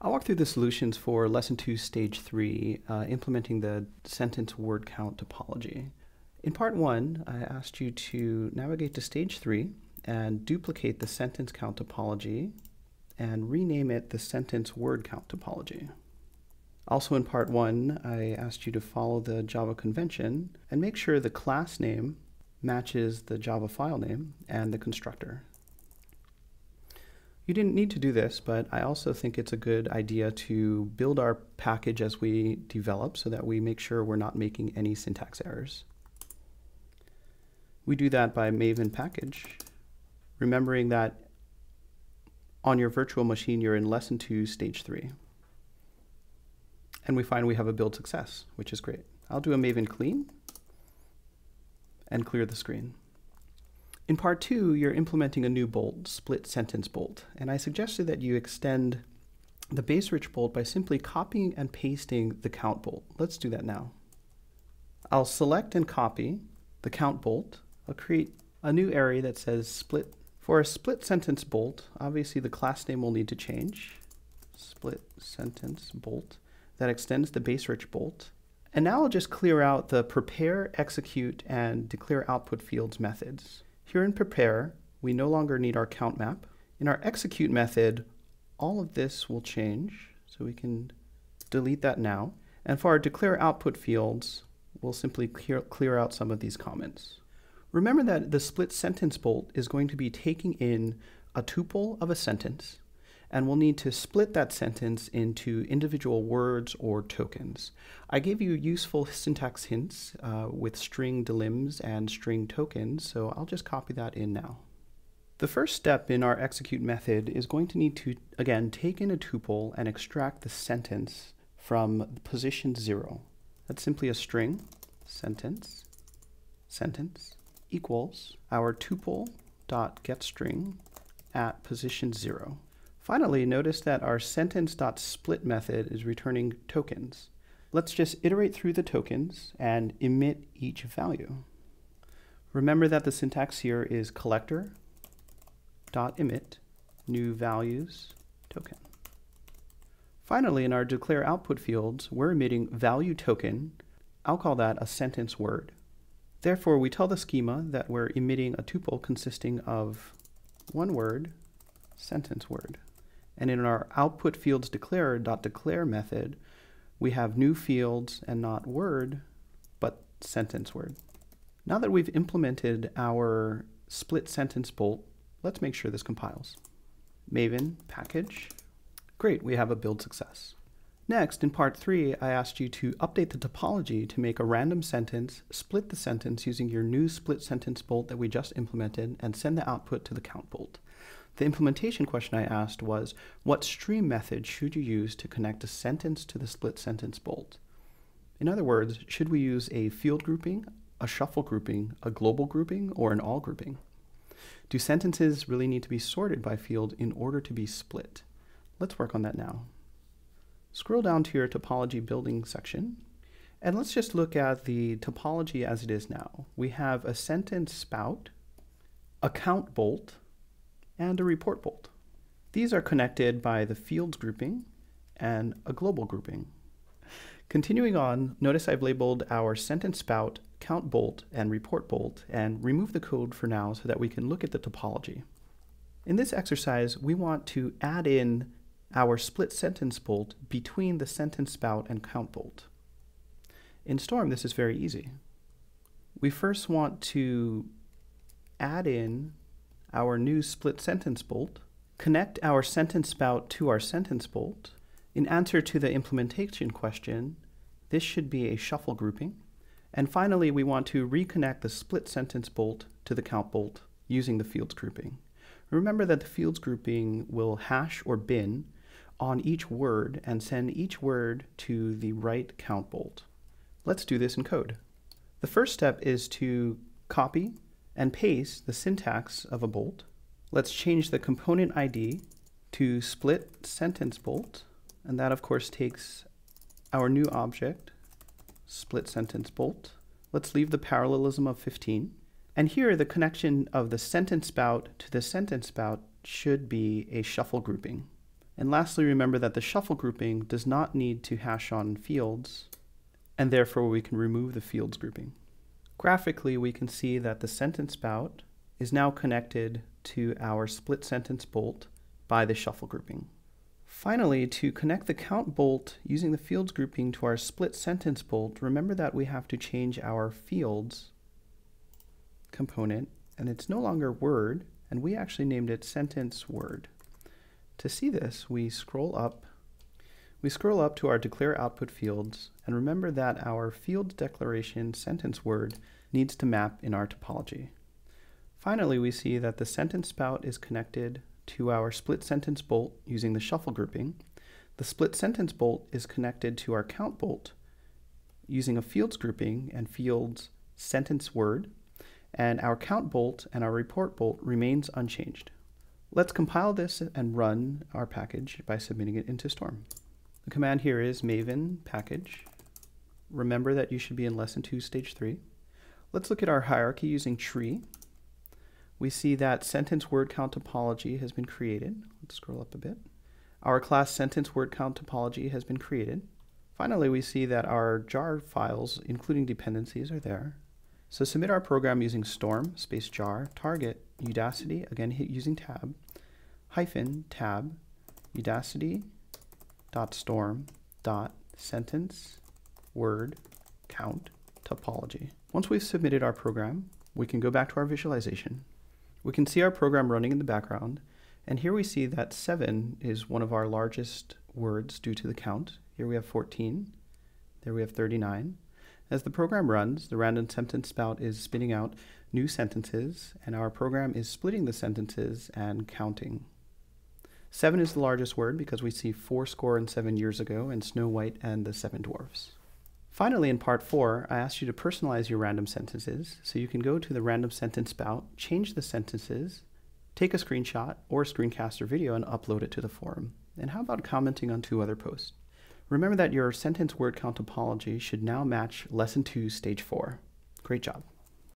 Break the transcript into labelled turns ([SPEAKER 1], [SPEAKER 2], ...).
[SPEAKER 1] I'll walk through the solutions for Lesson 2, Stage 3, implementing the sentence word count topology. In Part 1, I asked you to navigate to Stage 3 and duplicate the sentence count topology and rename it the sentence word count topology. Also in Part 1, I asked you to follow the Java convention and make sure the class name matches the Java file name and the constructor. You didn't need to do this, but I also think it's a good idea to build our package as we develop so that we make sure we're not making any syntax errors. We do that by Maven package, remembering that on your virtual machine you're in Lesson 2, Stage 3. And we find we have a build success, which is great. I'll do a Maven clean and clear the screen. In Part 2, you're implementing a new bolt, split sentence bolt, and I suggested that you extend the base rich bolt by simply copying and pasting the count bolt. Let's do that now. I'll select and copy the count bolt. I'll create a new area that says split. For a split sentence bolt, obviously the class name will need to change. Split sentence bolt. That extends the base rich bolt. And now I'll just clear out the prepare, execute, and declare output fields methods. Here in prepare, we no longer need our count map. In our execute method, all of this will change, so we can delete that now. And for our declare output fields, we'll simply clear out some of these comments. Remember that the split sentence bolt is going to be taking in a tuple of a sentence, and we'll need to split that sentence into individual words or tokens. I gave you useful syntax hints with string delims and string tokens, so I'll just copy that in now. The first step in our execute method is going to need to, again, take in a tuple and extract the sentence from position 0. That's simply a string, sentence equals our tuple.getString at position 0. Finally, notice that our sentence.split method is returning tokens. Let's just iterate through the tokens and emit each value. Remember that the syntax here is collector.emit new values token. Finally, in our declare output fields, we're emitting value token. I'll call that a sentence word. Therefore, we tell the schema that we're emitting a tuple consisting of one word, sentence word. And in our output fields declare method, we have new fields and not word, but sentence word. Now that we've implemented our split sentence bolt, let's make sure this compiles. Maven package. Great, we have a build success. Next, in Part 3, I asked you to update the topology to make a random sentence, split the sentence using your new split sentence bolt that we just implemented, and send the output to the count bolt. The implementation question I asked was, what stream method should you use to connect a sentence to the split sentence bolt? In other words, should we use a field grouping, a shuffle grouping, a global grouping, or an all grouping? Do sentences really need to be sorted by field in order to be split? Let's work on that now. Scroll down to your topology building section, and let's just look at the topology as it is now. We have a sentence spout, a count bolt, and a report bolt. These are connected by the fields grouping and a global grouping. Continuing on, notice I've labeled our sentence spout, count bolt, and report bolt, and remove the code for now so that we can look at the topology. In this exercise, we want to add in our split sentence bolt between the sentence spout and count bolt. In Storm, this is very easy. We first want to add in our new split sentence bolt, connect our sentence spout to our sentence bolt. In answer to the implementation question, this should be a shuffle grouping. And finally, we want to reconnect the split sentence bolt to the count bolt using the fields grouping. Remember that the fields grouping will hash or bin on each word and send each word to the right count bolt. Let's do this in code. The first step is to copy and paste the syntax of a bolt. Let's change the component ID to split sentence bolt, and that of course takes our new object, split sentence bolt. Let's leave the parallelism of 15. And here the connection of the sentence spout to the sentence spout should be a shuffle grouping. And lastly, remember that the shuffle grouping does not need to hash on fields, and therefore we can remove the fields grouping. Graphically, we can see that the sentence spout is now connected to our split sentence bolt by the shuffle grouping. Finally, to connect the count bolt using the fields grouping to our split sentence bolt, remember that we have to change our fields component, and it's no longer word, and we actually named it sentence word. To see this, we scroll up to our declare output fields, and remember that our fields declaration sentence word needs to map in our topology. Finally, we see that the sentence spout is connected to our split sentence bolt using the shuffle grouping. The split sentence bolt is connected to our count bolt using a fields grouping and fields sentence word, and our count bolt and our report bolt remains unchanged. Let's compile this and run our package by submitting it into Storm. The command here is maven package. Remember that you should be in lesson 2 stage 3. Let's look at our hierarchy using tree. We see that sentence word count topology has been created. Let's scroll up a bit. Our class sentence word count topology has been created. Finally, we see that our jar files, including dependencies, are there. So submit our program using storm space jar target udacity, again hit using tab, hyphen tab udacity dot storm dot sentence word count topology. Once we've submitted our program, we can go back to our visualization. We can see our program running in the background, and here we see that 7 is one of our largest words due to the count. Here we have 14, there we have 39. As the program runs, the random sentence spout is spitting out new sentences, and our program is splitting the sentences and counting. 7 is the largest word because we see 407 years ago and Snow White and the 7 Dwarfs. Finally, in part 4, I asked you to personalize your random sentences, so you can go to the random sentence spout, change the sentences, take a screenshot or a screencast or video and upload it to the forum. And how about commenting on 2 other posts? Remember that your sentence word count topology should now match lesson 2 stage 4. Great job.